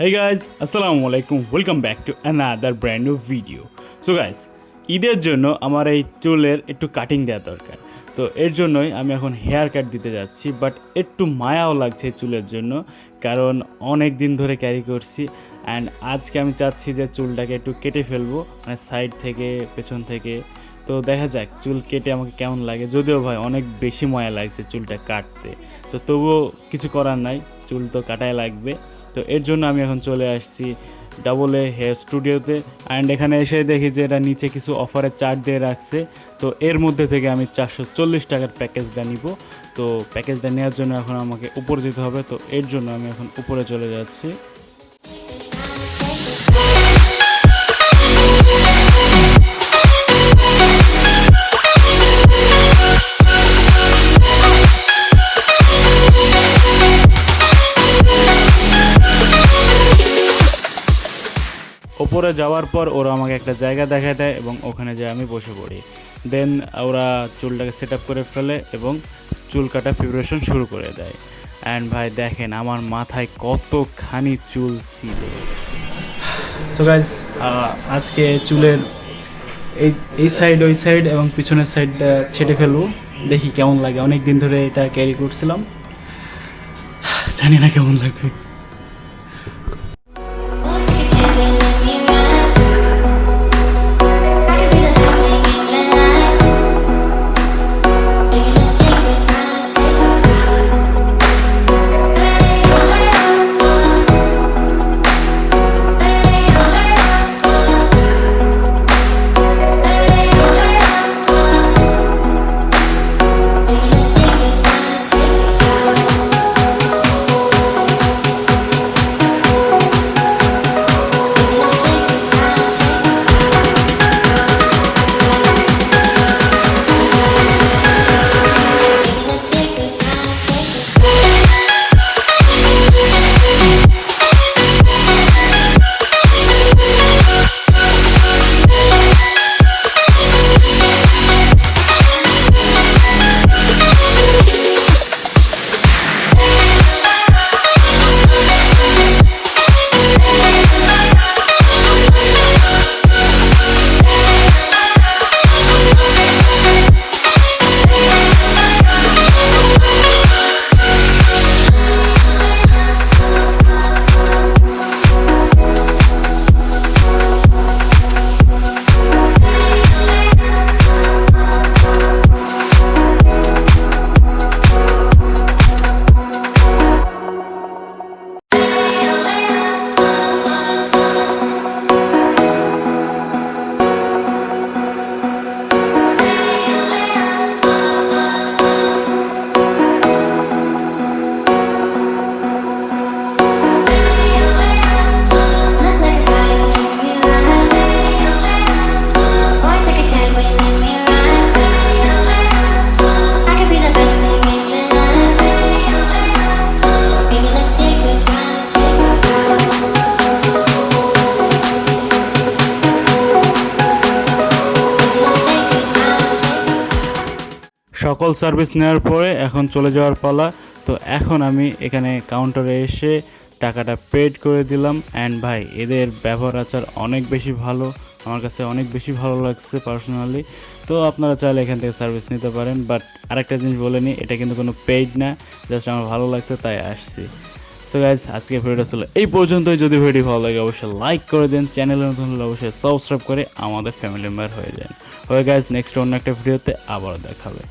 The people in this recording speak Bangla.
Hey guys, আসসালামু আলাইকুম, welcome back to another brand new video. So guys, ঈদের জন্য আমার এই চুলের একটু কাটিং দেওয়া দরকার। তো এর জন্যই আমি এখন হেয়ার কাট দিতে যাচ্ছি, বাট একটু মায়াও লাগছে চুলের জন্য, কারণ অনেক দিন ধরে ক্যারি করছি। অ্যান্ড আজকে আমি চাচ্ছি যে চুলটাকে একটু কেটে ফেলবো, মানে সাইড থেকে পেছন থেকে। তো দেখা যাক চুল কেটে আমাকে কেমন লাগে। যদিও ভাই অনেক বেশি ময়া লাগছে চুলটা কাটতে, তো তবুও কিছু করার নাই, চুল তো কাটাই লাগবে। তো এর জন্য আমি এখন চলে আসছি ডাবল এ হেয়ার স্টুডিওতে। অ্যান্ড এখানে এসে দেখি যে এটা নিচে কিছু অফারের চার্ট দিয়ে রাখছে। তো এর মধ্যে থেকে আমি 440 টাকার প্যাকেজটা নিব। তো প্যাকেজটা নেওয়ার জন্য এখন আমাকে উপরে যেতে হবে। তো এর জন্য আমি এখন উপরে চলে যাচ্ছি। ওপরে যাওয়ার পর ওরা আমাকে একটা জায়গা দেখায় দেয় এবং ওখানে যেয়ে আমি বসে পড়ি। দেন ওরা চুলটাকে সেট আপ করে ফেলে এবং চুল কাটা প্রিপারেশন শুরু করে দেয়। অ্যান্ড ভাই দেখেন আমার মাথায় কতখানি চুল ছিল। সো গাইজ, আজকে চুলের এই সাইড ওই সাইড এবং পিছনের সাইডটা ছেটে ফেলবো, দেখি কেমন লাগে। অনেক দিন ধরে এটা ক্যারি করছিলাম, জানি না কেমন লাগবে। সকল সার্ভিস নেওয়ার পরে এখন চলে যাওয়ার পালা। তো এখন আমি এখানে কাউন্টারে এসে টাকাটা পেড করে দিলাম। অ্যান্ড ভাই এদের ব্যবহার আচার অনেক বেশি ভালো, আমার কাছে অনেক বেশি ভালো লাগছে পার্সোনালি। তো আপনারা চাইলে এখান থেকে সার্ভিস নিতে পারেন। বাট আরেকটা জিনিস বলে নিই, এটা কিন্তু কোনো পেইড না, জাস্ট আমার ভালো লাগছে তাই আসছি। সো গাইজ, আজকে ভিডিওটা ছিল এই পর্যন্তই। যদি ভিডিও ভালো লাগে অবশ্যই লাইক করে দেন, চ্যানেলে নতুন হলে অবশ্যই সাবস্ক্রাইব করে আমাদের ফ্যামিলি মেম্বার হয়ে যান। গাইজ, নেক্সট অন্য একটা ভিডিওতে আবার দেখাবে।